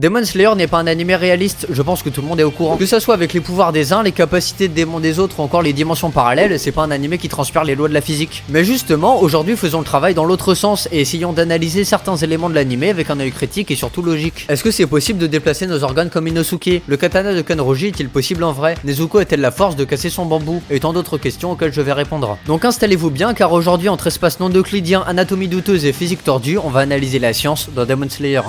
Demon Slayer n'est pas un animé réaliste, je pense que tout le monde est au courant. Que ça soit avec les pouvoirs des uns, les capacités de démons des autres ou encore les dimensions parallèles, c'est pas un animé qui transpire les lois de la physique. Mais justement, aujourd'hui faisons le travail dans l'autre sens et essayons d'analyser certains éléments de l'animé avec un œil critique et surtout logique. Est-ce que c'est possible de déplacer nos organes comme Inosuke? Le katana de Kanroji est-il possible en vrai? Nezuko a-t-elle la force de casser son bambou? Et tant d'autres questions auxquelles je vais répondre. Donc installez-vous bien car aujourd'hui entre espace non euclidien, anatomie douteuse et physique tordue, on va analyser la science dans Demon Slayer.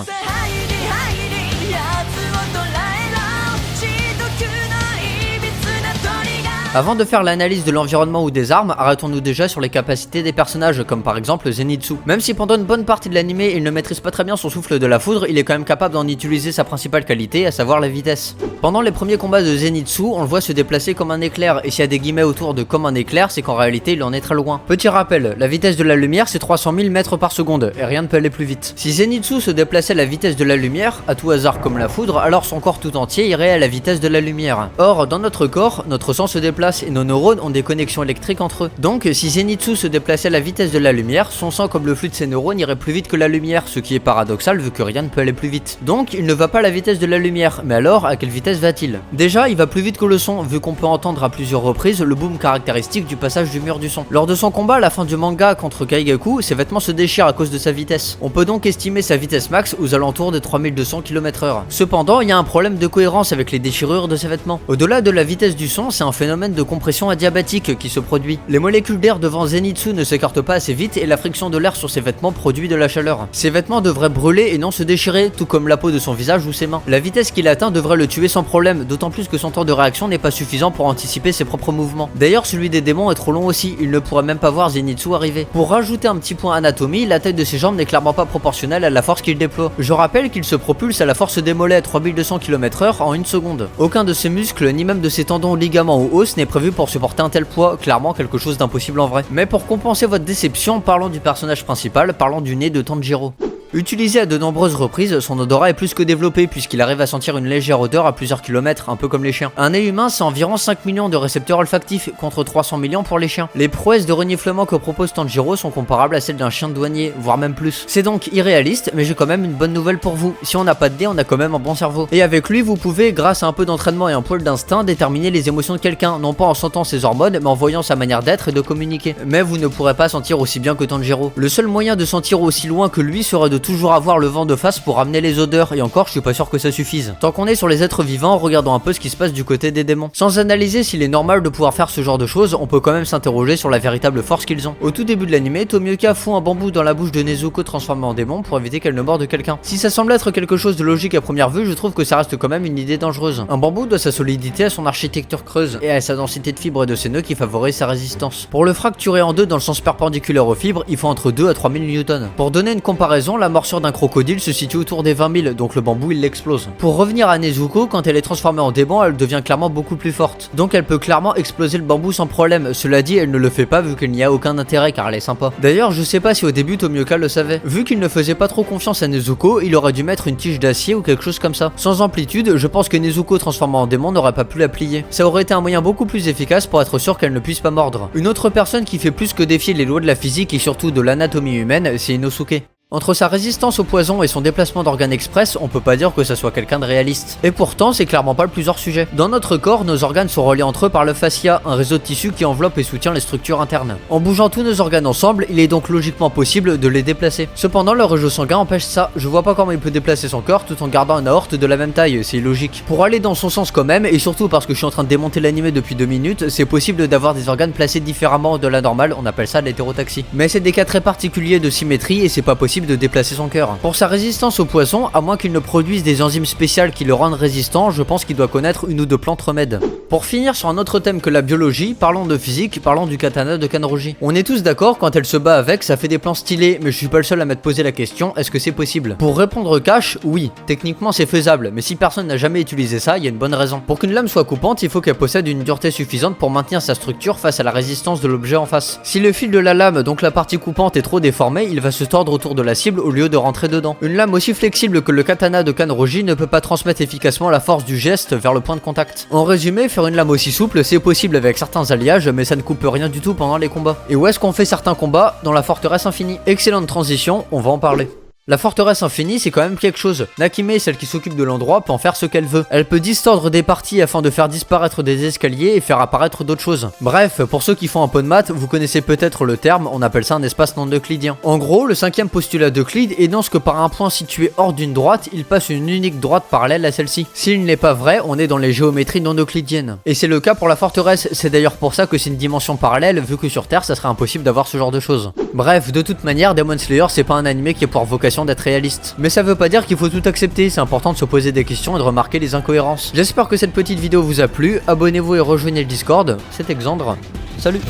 Avant de faire l'analyse de l'environnement ou des armes, arrêtons-nous déjà sur les capacités des personnages, comme par exemple Zenitsu. Même si pendant une bonne partie de l'animé il ne maîtrise pas très bien son souffle de la foudre, il est quand même capable d'en utiliser sa principale qualité, à savoir la vitesse. Pendant les premiers combats de Zenitsu, on le voit se déplacer comme un éclair, et s'il y a des guillemets autour de comme un éclair, c'est qu'en réalité il en est très loin. Petit rappel, la vitesse de la lumière c'est 300 000 mètres par seconde, et rien ne peut aller plus vite. Si Zenitsu se déplaçait à la vitesse de la lumière, à tout hasard comme la foudre, alors son corps tout entier irait à la vitesse de la lumière. Or, dans notre corps, notre sang se déplace et nos neurones ont des connexions électriques entre eux. Donc si Zenitsu se déplaçait à la vitesse de la lumière, son sang comme le flux de ses neurones irait plus vite que la lumière, ce qui est paradoxal vu que rien ne peut aller plus vite. Donc il ne va pas à la vitesse de la lumière, mais alors à quelle vitesse va-t-il? Déjà il va plus vite que le son, vu qu'on peut entendre à plusieurs reprises le boom caractéristique du passage du mur du son. Lors de son combat à la fin du manga contre Kaigaku, ses vêtements se déchirent à cause de sa vitesse. On peut donc estimer sa vitesse max aux alentours de 3200 km/h. Cependant il y a un problème de cohérence avec les déchirures de ses vêtements. Au-delà de la vitesse du son, c'est un phénomène de compression adiabatique qui se produit. Les molécules d'air devant Zenitsu ne s'écartent pas assez vite et la friction de l'air sur ses vêtements produit de la chaleur. Ses vêtements devraient brûler et non se déchirer, tout comme la peau de son visage ou ses mains. La vitesse qu'il atteint devrait le tuer sans problème, d'autant plus que son temps de réaction n'est pas suffisant pour anticiper ses propres mouvements. D'ailleurs celui des démons est trop long aussi, il ne pourrait même pas voir Zenitsu arriver. Pour rajouter un petit point anatomie, la taille de ses jambes n'est clairement pas proportionnelle à la force qu'il déploie. Je rappelle qu'il se propulse à la force des mollets à 3200 km/h en une seconde. Aucun de ses muscles ni même de ses tendons, ligaments ou os n'est prévu pour supporter un tel poids, clairement quelque chose d'impossible en vrai. Mais pour compenser votre déception, parlons du personnage principal, parlons du nez de Tanjiro. Utilisé à de nombreuses reprises, son odorat est plus que développé puisqu'il arrive à sentir une légère odeur à plusieurs kilomètres, un peu comme les chiens. Un nez humain, c'est environ 5 millions de récepteurs olfactifs contre 300 millions pour les chiens. Les prouesses de reniflement que propose Tanjiro sont comparables à celles d'un chien de douanier, voire même plus. C'est donc irréaliste, mais j'ai quand même une bonne nouvelle pour vous. Si on n'a pas de nez, on a quand même un bon cerveau. Et avec lui, vous pouvez, grâce à un peu d'entraînement et un poil d'instinct, déterminer les émotions de quelqu'un, non pas en sentant ses hormones, mais en voyant sa manière d'être et de communiquer. Mais vous ne pourrez pas sentir aussi bien que Tanjiro. Le seul moyen de sentir aussi loin que lui serait de toujours avoir le vent de face pour ramener les odeurs, et encore je suis pas sûr que ça suffise. Tant qu'on est sur les êtres vivants, regardons un peu ce qui se passe du côté des démons. Sans analyser s'il est normal de pouvoir faire ce genre de choses, on peut quand même s'interroger sur la véritable force qu'ils ont. Au tout début de l'anime, Tomioka fout un bambou dans la bouche de Nezuko transformée en démon pour éviter qu'elle ne morde quelqu'un. Si ça semble être quelque chose de logique à première vue, je trouve que ça reste quand même une idée dangereuse. Un bambou doit sa solidité à son architecture creuse et à sa densité de fibres et de ses nœuds qui favorisent sa résistance. Pour le fracturer en deux dans le sens perpendiculaire aux fibres, il faut entre 2 à 3000 newtons. Pour donner une comparaison, la morsure d'un crocodile se situe autour des 20 000, donc le bambou il l'explose. Pour revenir à Nezuko, quand elle est transformée en démon, elle devient clairement beaucoup plus forte. Donc elle peut clairement exploser le bambou sans problème. Cela dit, elle ne le fait pas vu qu'il n'y a aucun intérêt car elle est sympa. D'ailleurs, je sais pas si au début Tomioka le savait. Vu qu'il ne faisait pas trop confiance à Nezuko, il aurait dû mettre une tige d'acier ou quelque chose comme ça. Sans amplitude, je pense que Nezuko transformée en démon n'aurait pas pu la plier. Ça aurait été un moyen beaucoup plus efficace pour être sûr qu'elle ne puisse pas mordre. Une autre personne qui fait plus que défier les lois de la physique et surtout de l'anatomie humaine, c'est Inosuke. Entre sa résistance au poison et son déplacement d'organes express, on peut pas dire que ça soit quelqu'un de réaliste. Et pourtant, c'est clairement pas le plus hors sujet. Dans notre corps, nos organes sont reliés entre eux par le fascia, un réseau de tissus qui enveloppe et soutient les structures internes. En bougeant tous nos organes ensemble, il est donc logiquement possible de les déplacer. Cependant, le réseau sanguin empêche ça. Je vois pas comment il peut déplacer son corps tout en gardant une aorte de la même taille, c'est illogique. Pour aller dans son sens quand même, et surtout parce que je suis en train de démonter l'anime depuis 2 minutes, c'est possible d'avoir des organes placés différemment de la normale, on appelle ça l'hétérotaxie. Mais c'est des cas très particuliers de symétrie et c'est pas possible de déplacer son cœur. Pour sa résistance au poison, à moins qu'il ne produise des enzymes spéciales qui le rendent résistant, je pense qu'il doit connaître une ou deux plantes remèdes. Pour finir sur un autre thème que la biologie, parlons de physique, parlons du katana de Kanroji. On est tous d'accord, quand elle se bat avec, ça fait des plans stylés, mais je suis pas le seul à m'être posé la question, est-ce que c'est possible? Pour répondre cash, oui, techniquement c'est faisable, mais si personne n'a jamais utilisé ça, il y a une bonne raison. Pour qu'une lame soit coupante, il faut qu'elle possède une dureté suffisante pour maintenir sa structure face à la résistance de l'objet en face. Si le fil de la lame, donc la partie coupante, est trop déformé, il va se tordre autour de la cible au lieu de rentrer dedans. Une lame aussi flexible que le katana de Kanroji ne peut pas transmettre efficacement la force du geste vers le point de contact. En résumé, faire une lame aussi souple, c'est possible avec certains alliages, mais ça ne coupe rien du tout pendant les combats. Et où est-ce qu'on fait certains combats? Dans la forteresse infinie. Excellente transition, on va en parler. La forteresse infinie, c'est quand même quelque chose. Nakime, celle qui s'occupe de l'endroit, peut en faire ce qu'elle veut. Elle peut distordre des parties afin de faire disparaître des escaliers et faire apparaître d'autres choses. Bref, pour ceux qui font un peu de maths, vous connaissez peut-être le terme, on appelle ça un espace non euclidien. En gros, le cinquième postulat d'Euclide énonce que par un point situé hors d'une droite, il passe une unique droite parallèle à celle-ci. S'il n'est pas vrai, on est dans les géométries non euclidiennes. Et c'est le cas pour la forteresse, c'est d'ailleurs pour ça que c'est une dimension parallèle, vu que sur Terre, ça serait impossible d'avoir ce genre de choses. Bref, de toute manière, Demon Slayer, c'est pas un animé qui a pour vocation d'être réaliste. Mais ça veut pas dire qu'il faut tout accepter, c'est important de se poser des questions et de remarquer les incohérences. J'espère que cette petite vidéo vous a plu, abonnez-vous et rejoignez le Discord, c'était Xandre, salut.